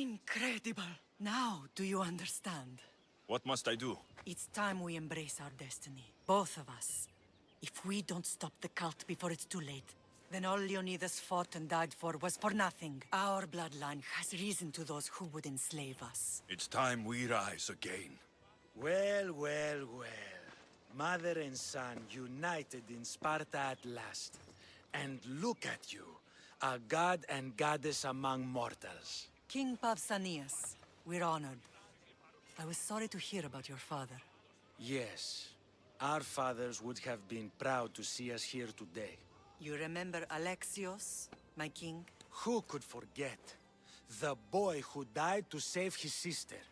Incredible! Now do you understand? What must I do? It's time we embrace our destiny. Both of us. If we don't stop the cult before it's too late, then all Leonidas fought and died for was for nothing. Our bloodline has risen to those who would enslave us. It's time we rise again. Well, well, well. Mother and son united in Sparta at last. And look at you, a god and goddess among mortals. King Pausanias, we're honored. I was sorry to hear about your father. Yes, our fathers would have been proud to see us here today. You remember Alexios, my king? Who could forget? The boy who died to save his sister.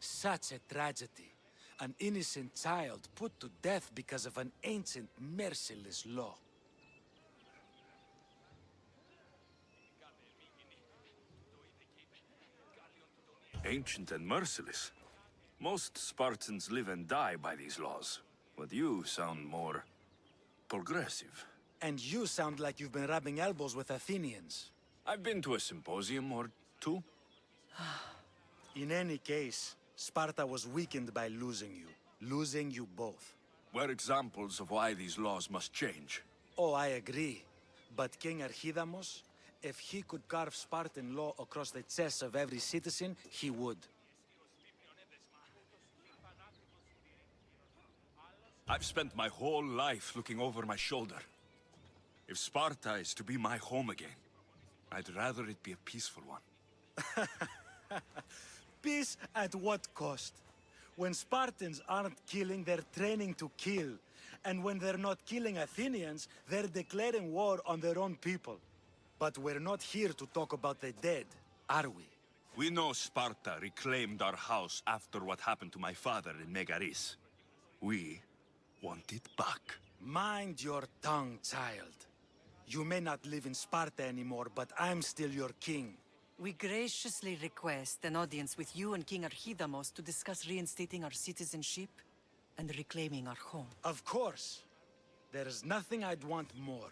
Such a tragedy. An innocent child put to death because of an ancient, merciless law. Ancient and merciless. Most Spartans live and die by these laws. But you sound more... progressive. And you sound like you've been rubbing elbows with Athenians. I've been to a symposium or two. In any case, Sparta was weakened by losing you. Losing you both. We're examples of why these laws must change. Oh, I agree. But King Archidamos, if he could carve Spartan law across the chests of every citizen, he would. I've spent my whole life looking over my shoulder. If Sparta is to be my home again, I'd rather it be a peaceful one. Peace at what cost? When Spartans aren't killing, they're training to kill. And when they're not killing Athenians, they're declaring war on their own people. But we're not here to talk about the dead, are we? We know Sparta reclaimed our house after what happened to my father in Megaris. We want it back. Mind your tongue, child. You may not live in Sparta anymore, but I'm still your king. We graciously request an audience with you and King Archidamos to discuss reinstating our citizenship and reclaiming our home. Of course. There's nothing I'd want more.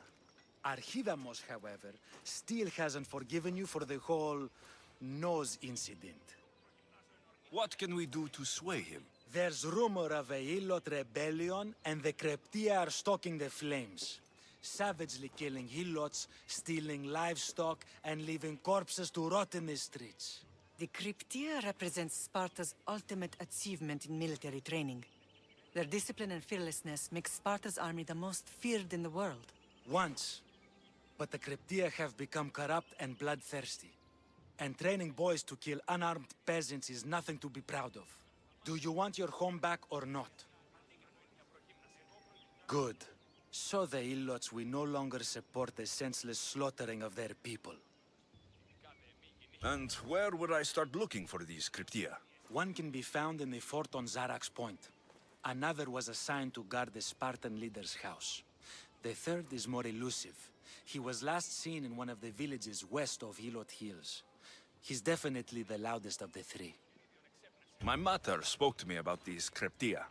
Archidamos, however, still hasn't forgiven you for the whole nose incident. What can we do to sway him? There's rumor of a Helot rebellion, and the Crept are stoking the flames. Savagely killing Helots, stealing livestock, and leaving corpses to rot in the streets. The Cryptia represents Sparta's ultimate achievement in military training. Their discipline and fearlessness make Sparta's army the most feared in the world. Once. But the Cryptia have become corrupt and bloodthirsty. And training boys to kill unarmed peasants is nothing to be proud of. Do you want your home back or not? Good. So the Ilots will no longer support the senseless slaughtering of their people. And where would I start looking for these Cryptia? One can be found in the fort on Zarax Point. Another was assigned to guard the Spartan leader's house. The third is more elusive. He was last seen in one of the villages west of Helot Hills. He's definitely the loudest of the three. My mother spoke to me about these Cryptia.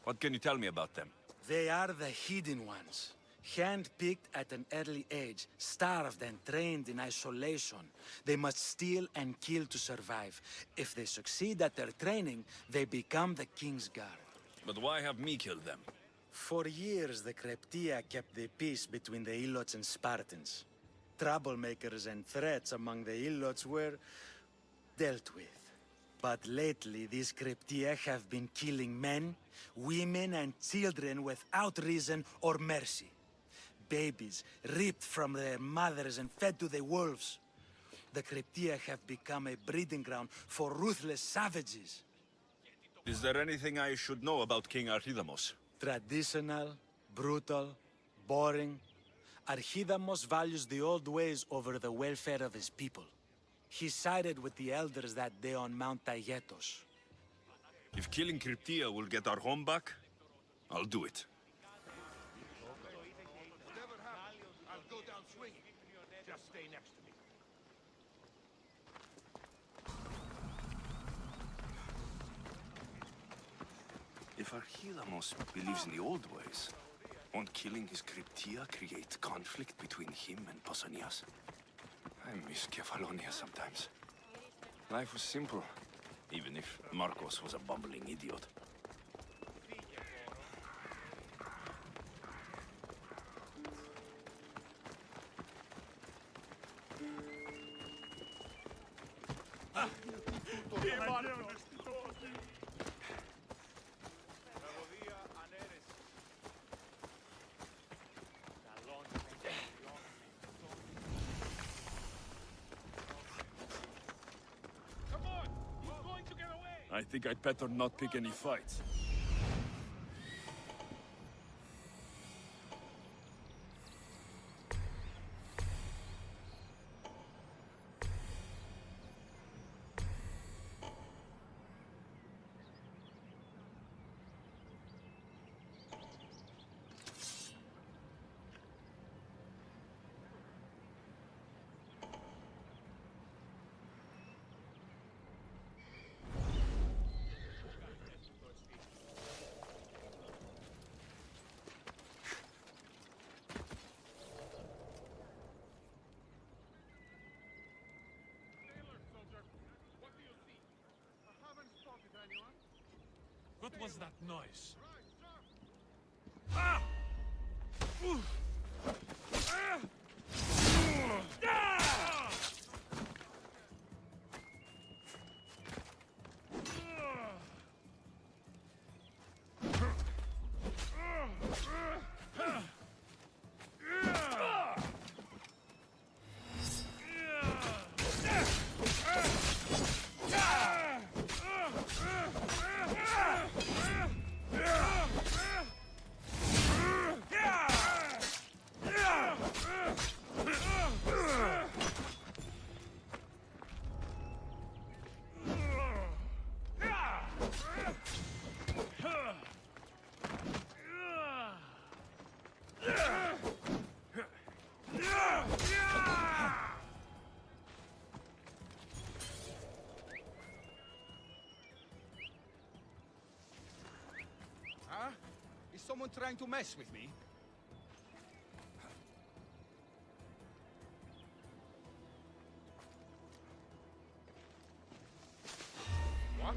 What can you tell me about them? They are the hidden ones. Hand-picked at an early age, starved and trained in isolation. They must steal and kill to survive. If they succeed at their training, they become the King's Guard. But why have me killed them? For years, the Crept kept the peace between the Ilots and Spartans. Troublemakers and threats among the Ilots were dealt with. But lately, these Crept have been killing men, women, and children without reason or mercy. Babies ripped from their mothers and fed to the wolves. The Crept have become a breeding ground for ruthless savages. Is there anything I should know about King Archidamos? Traditional, brutal, boring. Archidamos values the old ways over the welfare of his people. He sided with the elders that day on Mount Taygetos. If killing Cryptia will get our home back, I'll do it. Whatever happens, I'll go down swinging. Just stay next to me. If Archidamos believes in the old ways, won't killing his Cryptia create conflict between him and Pausanias? I miss Kefalonia sometimes. Life was simple, even if Marcos was a bumbling idiot. I think I'd better not pick any fights. What was that noise? Huh? Is someone trying to mess with me? What?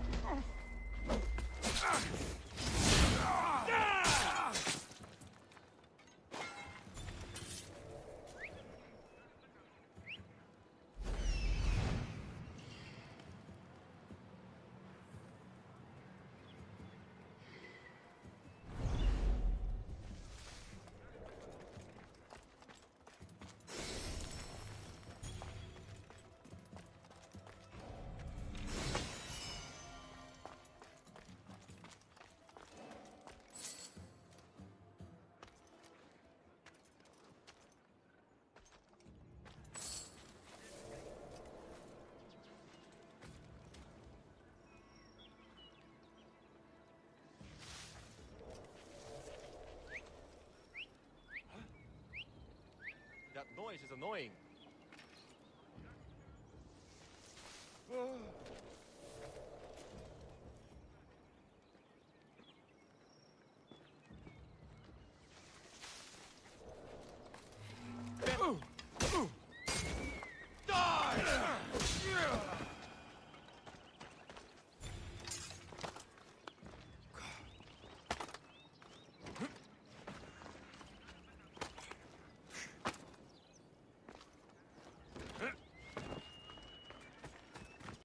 That noise is annoying.